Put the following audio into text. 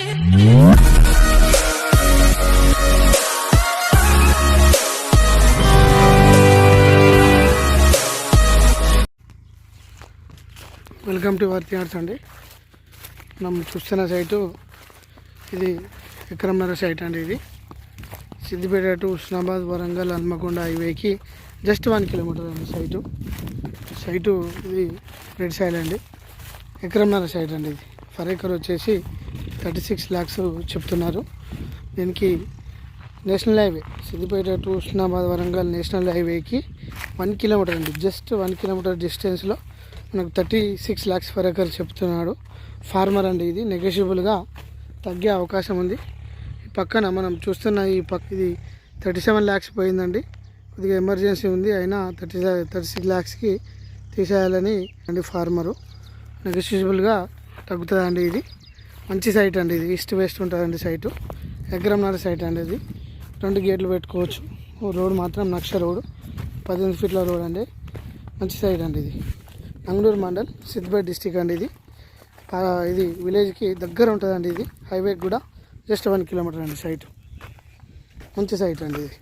Welcome to వర్తి arts అండి. మనం చూస్తున్న సైటు ఇది విక్రమ్నగర్ సైట్ అండి. ఇది సిద్దిపేట టు హుస్నాబాద్ వరంగల్ హన్మకొండ హైవేకి జస్ట్ 1 కిలోమీటర్ అండి సైటు. ఇది రెడ్ సైడ్ అండి, విక్రమ్నగర్ సైట్ అండి. ఇది ఫర్ ఎకర్ వచ్చేసి 36 lakhs చెప్తున్నారు. దీనికి national highway Siddipet to Husnabad Warangal national హైవేకి 1 కిలోమీటర్ అండి. జస్ట్ 1 కిలోమీటర్ డిస్టెన్స్లో మనకు 36 lakhs ఫర్ ఎకర్ చెప్తున్నాడు. ఫార్మర్ అండి. ఇది నెగోషియబుల్గా తగ్గే అవకాశం ఉంది. ఈ పక్కన మనం చూస్తున్న ఇది 37 lakhs పోయిందండి. కొద్దిగా ఎమర్జెన్సీ ఉంది, అయినా 36 lakhsకి తీసేయాలని అండి ఫార్మరు. నెగోషియబుల్గా తగ్గుతుందండి. ఇది మంచి సైట్ అండి. ఇది ఈస్ట్ వెస్ట్ ఉంటుందండి సైటు. విక్రమ్నగర్ సైట్ అండి. ఇది 2 గేట్లు పెట్టుకోవచ్చు. రోడ్ మాత్రం నక్ష రోడ్, 18 feet రోడ్ అండి. మంచి సైట్ అండి. ఇది నంగనూరు మండల్, సిద్దిపేట డిస్టిక్ అండి. ఇది విలేజ్కి దగ్గర ఉంటుందండి. ఇది హైవేకి కూడా జస్ట్ 1 కిలోమీటర్ అండి సైట్. మంచి సైట్ అండి ఇది.